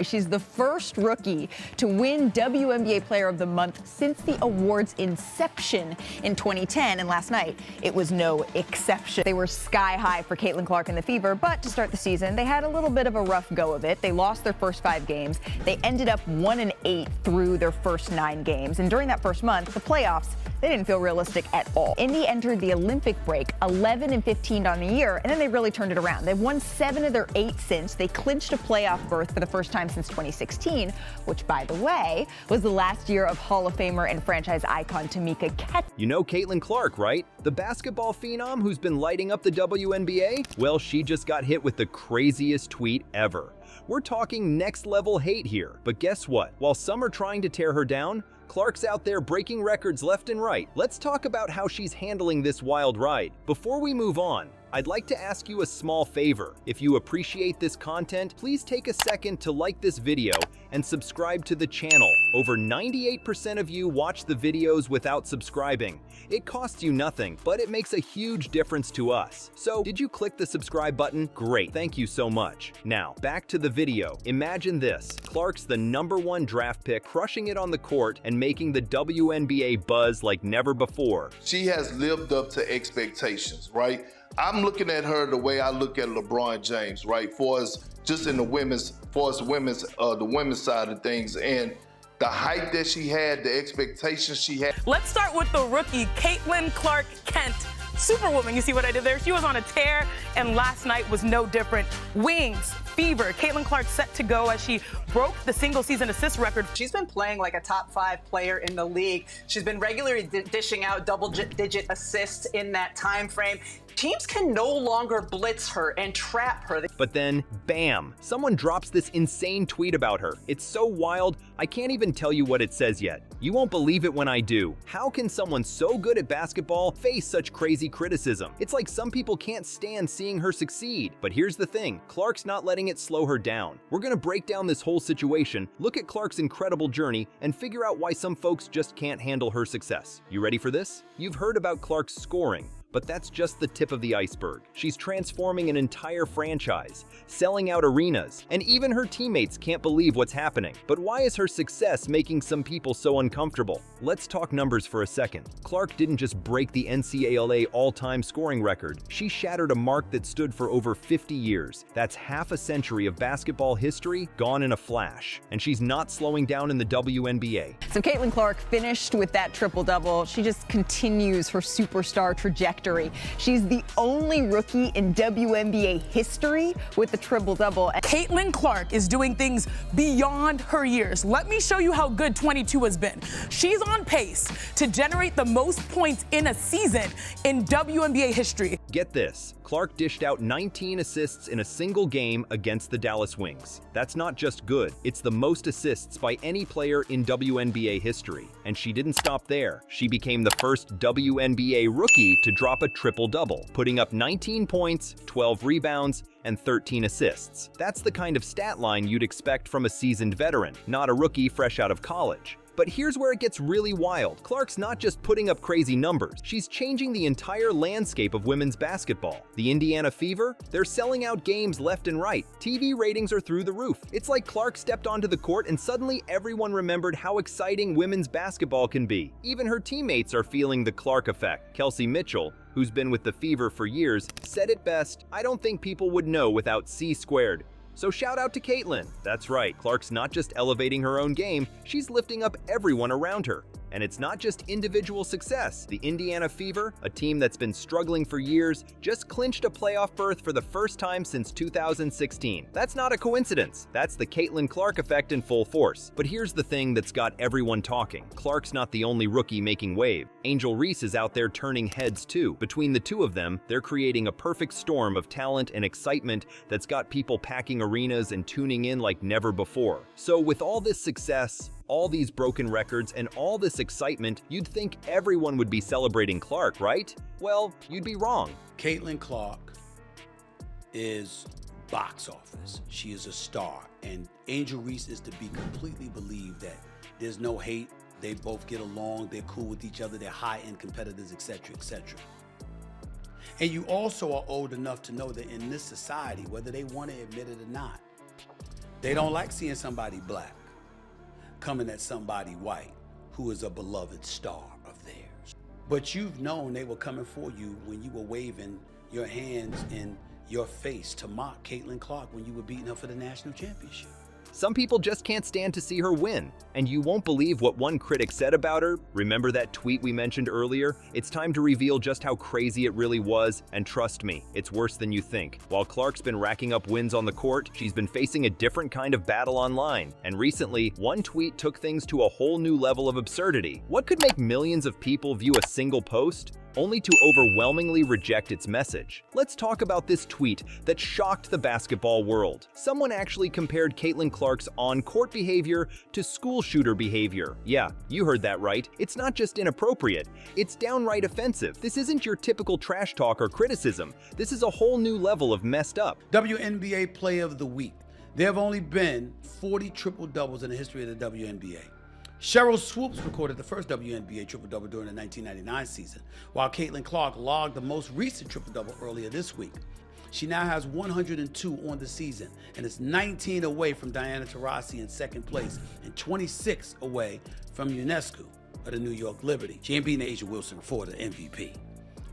She's the first rookie to win WNBA Player of the Month since the award's inception in 2010, and last night it was no exception. They were sky high for Caitlin Clark and the Fever, but to start the season, they had a little bit of a rough go of it. They lost their first 5 games. They ended up 1-8 through their first 9 games, and during that first month, the playoffs, they didn't feel realistic at all. Indy entered the Olympic break 11-15 on the year, and then they really turned it around. They've won 7 of their 8 since. They clinched a playoff berth for the first time since 2016, which, by the way, was the last year of Hall of Famer and franchise icon Tamika Catchings. You know Caitlin Clark, right? The basketball phenom who's been lighting up the WNBA? Well, she just got hit with the craziest tweet ever. We're talking next-level hate here. But guess what? While some are trying to tear her down, Clark's out there breaking records left and right. Let's talk about how she's handling this wild ride. Before we move on, I'd like to ask you a small favor. If you appreciate this content, please take a second to like this video and subscribe to the channel. Over 98% of you watch the videos without subscribing. It costs you nothing, but it makes a huge difference to us. So, did you click the subscribe button? Great, thank you so much. Now, back to the video. Imagine this. Clark's the #1 draft pick, crushing it on the court and making the WNBA buzz like never before. She has lived up to expectations, right? I'm looking at her the way I look at LeBron James, right? For us, just in the women's side of things, and the hype that she had, the expectations she had. Let's start with the rookie, Caitlin Clark Kent. Superwoman, you see what I did there? She was on a tear, and last night was no different. Wings, fever. Caitlin Clark set to go as she broke the single-season assist record. She's been playing like a top 5 player in the league. She's been regularly dishing out double-digit assists in that time frame. Teams can no longer blitz her and trap her. But then, bam, someone drops this insane tweet about her. It's so wild, I can't even tell you what it says yet. You won't believe it when I do. How can someone so good at basketball face such crazy criticism? It's like some people can't stand seeing her succeed. But here's the thing, Clark's not letting it slow her down. We're gonna break down this whole situation, look at Clark's incredible journey, and figure out why some folks just can't handle her success. You ready for this? You've heard about Clark's scoring, but that's just the tip of the iceberg. She's transforming an entire franchise, selling out arenas, and even her teammates can't believe what's happening. But why is her success making some people so uncomfortable? Let's talk numbers for a second. Clark didn't just break the NCAA all-time scoring record. She shattered a mark that stood for over 50 years. That's half a century of basketball history gone in a flash. And she's not slowing down in the WNBA. So Caitlin Clark finished with that triple-double. She just continues her superstar trajectory. She's the only rookie in WNBA history with the triple-double. Caitlin Clark is doing things beyond her years. Let me show you how good 22 has been. She's on pace to generate the most points in a season in WNBA history. Get this, Clark dished out 19 assists in a single game against the Dallas Wings. That's not just good, it's the most assists by any player in WNBA history. And she didn't stop there. She became the first WNBA rookie to drop a triple-double, putting up 19 points, 12 rebounds, and 13 assists. That's the kind of stat line you'd expect from a seasoned veteran, not a rookie fresh out of college. But here's where it gets really wild. Clark's not just putting up crazy numbers, she's changing the entire landscape of women's basketball. The Indiana Fever? They're selling out games left and right. TV ratings are through the roof. It's like Clark stepped onto the court and suddenly everyone remembered how exciting women's basketball can be. Even her teammates are feeling the Clark effect. Kelsey Mitchell, who's been with the Fever for years, said it best, "I don't think people would know without C²." So shout out to Caitlin. That's right, Clark's not just elevating her own game, she's lifting up everyone around her. And it's not just individual success. The Indiana Fever, a team that's been struggling for years, just clinched a playoff berth for the first time since 2016. That's not a coincidence. That's the Caitlin Clark effect in full force. But here's the thing that's got everyone talking. Clark's not the only rookie making wave. Angel Reese is out there turning heads too. Between the two of them, they're creating a perfect storm of talent and excitement that's got people packing arenas and tuning in like never before. So with all this success, all these broken records, and all this excitement, you'd think everyone would be celebrating Clark, right? Well, you'd be wrong. Caitlin Clark is box office. She is a star, and Angel Reese is to be completely believed that there's no hate, they both get along, they're cool with each other, they're high-end competitors, etc., etc. And you also are old enough to know that in this society, whether they want to admit it or not, They don't like seeing somebody black coming at somebody white who is a beloved star of theirs. But you've known they were coming for you when you were waving your hands in your face to mock Caitlin Clark when you were beating her for the national championship. Some people just can't stand to see her win, and you won't believe what one critic said about her. Remember that tweet we mentioned earlier? It's time to reveal just how crazy it really was, and trust me, it's worse than you think. While Clark's been racking up wins on the court, she's been facing a different kind of battle online, and recently, one tweet took things to a whole new level of absurdity. What could make millions of people view a single post, only to overwhelmingly reject its message? Let's talk about this tweet that shocked the basketball world. Someone actually compared Caitlin Clark's on-court behavior to school shooter behavior. Yeah, you heard that right. It's not just inappropriate, it's downright offensive. This isn't your typical trash talk or criticism. This is a whole new level of messed up. WNBA Player of the Week. There have only been 40 triple-doubles in the history of the WNBA. Cheryl Swoops recorded the first WNBA triple-double during the 1999 season, while Caitlin Clark logged the most recent triple-double earlier this week. She now has 102 on the season and is 19 away from Diana Taurasi in second place and 26 away from UNESCO of the New York Liberty. She ain't beating Asia Wilson for the MVP,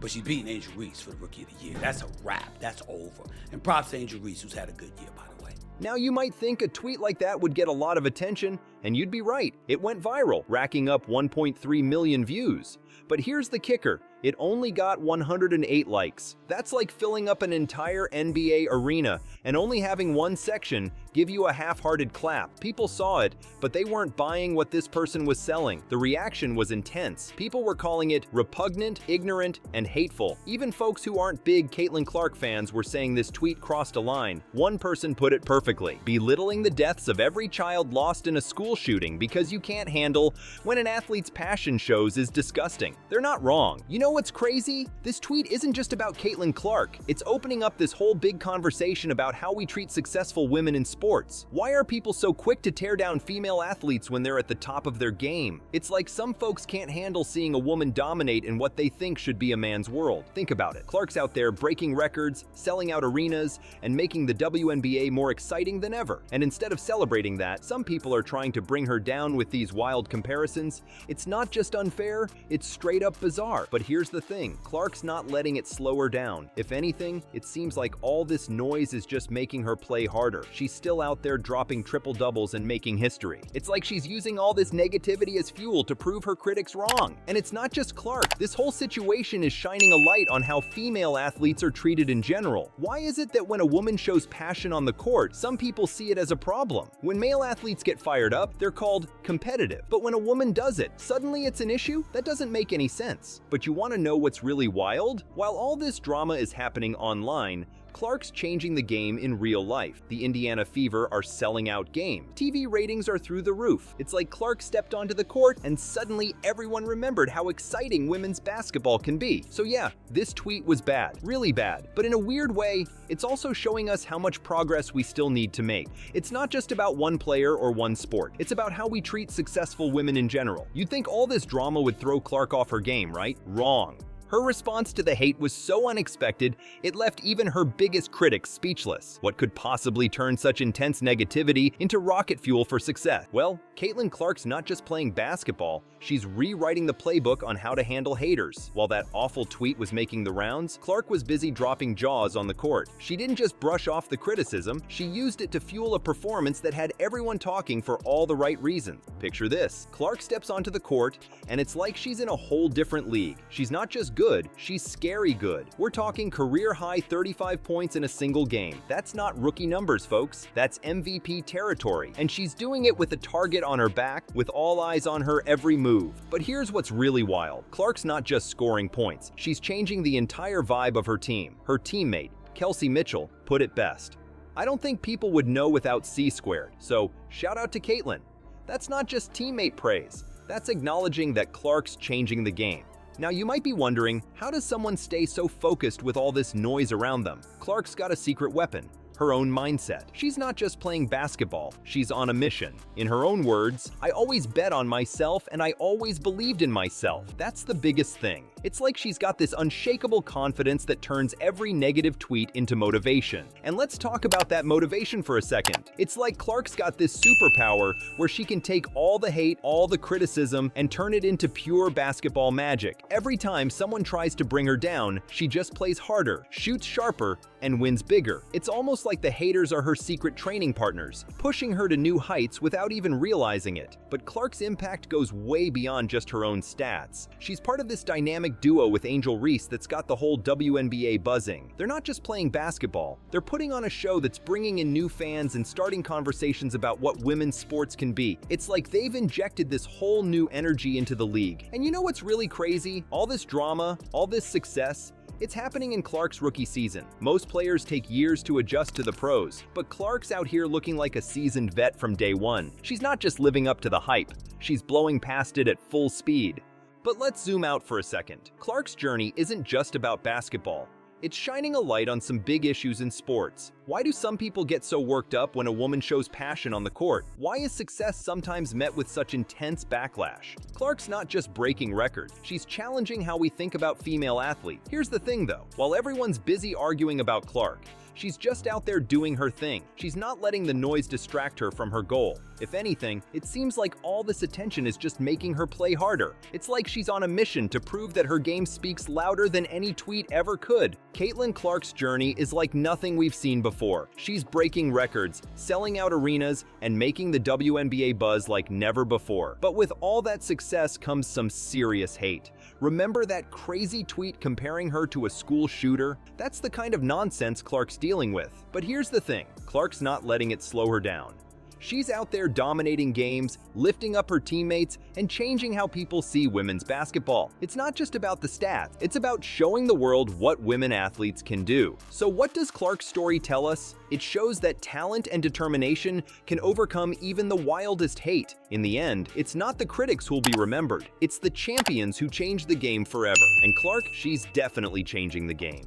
but she's beating Angel Reese for the Rookie of the Year. That's a wrap. That's over. And props to Angel Reese, who's had a good year, by the way. Now you might think a tweet like that would get a lot of attention, and you'd be right. It went viral, racking up 1.3 million views. But here's the kicker. It only got 108 likes. That's like filling up an entire NBA arena and only having one section give you a half-hearted clap. People saw it, but they weren't buying what this person was selling. The reaction was intense. People were calling it repugnant, ignorant, and hateful. Even folks who aren't big Caitlin Clark fans were saying this tweet crossed a line. One person put it perfectly: belittling the deaths of every child lost in a school shooting because you can't handle when an athlete's passion shows is disgusting. They're not wrong. You know what's crazy? This tweet isn't just about Caitlin Clark. It's opening up this whole big conversation about how we treat successful women in sports. Why are people so quick to tear down female athletes when they're at the top of their game? It's like some folks can't handle seeing a woman dominate in what they think should be a man's world. Think about it. Clark's out there breaking records, selling out arenas, and making the WNBA more exciting than ever. And instead of celebrating that, some people are trying to bring her down with these wild comparisons. It's not just unfair, it's straight up bizarre. But here's the thing, Clark's not letting it slow her down. If anything, it seems like all this noise is just making her play harder. She's still out there dropping triple doubles and making history. It's like she's using all this negativity as fuel to prove her critics wrong. And it's not just Clark. This whole situation is shining a light on how female athletes are treated in general. Why is it that when a woman shows passion on the court, some people see it as a problem? When male athletes get fired up, they're called competitive. But when a woman does it, suddenly it's an issue? That doesn't make any sense. But you want to know what's really wild? While all this drama is happening online, Clark's changing the game in real life. The Indiana Fever are selling out games. TV ratings are through the roof. It's like Clark stepped onto the court and suddenly everyone remembered how exciting women's basketball can be. So yeah, this tweet was bad, really bad. But in a weird way, it's also showing us how much progress we still need to make. It's not just about one player or one sport. It's about how we treat successful women in general. You'd think all this drama would throw Clark off her game, right? Wrong. Her response to the hate was so unexpected, it left even her biggest critics speechless. What could possibly turn such intense negativity into rocket fuel for success? Well, Caitlin Clark's not just playing basketball, she's rewriting the playbook on how to handle haters. While that awful tweet was making the rounds, Clark was busy dropping jaws on the court. She didn't just brush off the criticism, she used it to fuel a performance that had everyone talking for all the right reasons. Picture this, Clark steps onto the court, and it's like she's in a whole different league. She's not just good, she's scary good. We're talking career-high 35 points in a single game. That's not rookie numbers, folks. That's MVP territory. And she's doing it with a target on her back, with all eyes on her every move. But here's what's really wild. Clark's not just scoring points. She's changing the entire vibe of her team. Her teammate, Kelsey Mitchell, put it best: "I don't think people would know without C-squared, so shout out to Caitlin." That's not just teammate praise. That's acknowledging that Clark's changing the game. Now you might be wondering, how does someone stay so focused with all this noise around them? Clark's got a secret weapon: her own mindset. She's not just playing basketball, she's on a mission. In her own words, "I always bet on myself and I always believed in myself." That's the biggest thing. It's like she's got this unshakable confidence that turns every negative tweet into motivation. And let's talk about that motivation for a second. It's like Clark's got this superpower where she can take all the hate, all the criticism, and turn it into pure basketball magic. Every time someone tries to bring her down, she just plays harder, shoots sharper, and wins bigger. It's almost like the haters are her secret training partners, pushing her to new heights without even realizing it. But Clark's impact goes way beyond just her own stats. She's part of this dynamic duo with Angel Reese that's got the whole WNBA buzzing. They're not just playing basketball, they're putting on a show that's bringing in new fans and starting conversations about what women's sports can be. It's like they've injected this whole new energy into the league. And you know what's really crazy? All this drama, all this success, it's happening in Clark's rookie season. Most players take years to adjust to the pros, but Clark's out here looking like a seasoned vet from day one. She's not just living up to the hype, she's blowing past it at full speed. But let's zoom out for a second. Clark's journey isn't just about basketball. It's shining a light on some big issues in sports. Why do some people get so worked up when a woman shows passion on the court? Why is success sometimes met with such intense backlash? Clark's not just breaking records, she's challenging how we think about female athletes. Here's the thing though, while everyone's busy arguing about Clark, she's just out there doing her thing. She's not letting the noise distract her from her goal. If anything, it seems like all this attention is just making her play harder. It's like she's on a mission to prove that her game speaks louder than any tweet ever could. Caitlin Clark's journey is like nothing we've seen before. She's breaking records, selling out arenas, and making the WNBA buzz like never before. But with all that success comes some serious hate. Remember that crazy tweet comparing her to a school shooter? That's the kind of nonsense Clark's dealing with. But here's the thing, Clark's not letting it slow her down. She's out there dominating games, lifting up her teammates, and changing how people see women's basketball. It's not just about the stats, it's about showing the world what women athletes can do. So what does Clark's story tell us? It shows that talent and determination can overcome even the wildest hate. In the end, it's not the critics who'll be remembered, it's the champions who change the game forever. And Clark, she's definitely changing the game.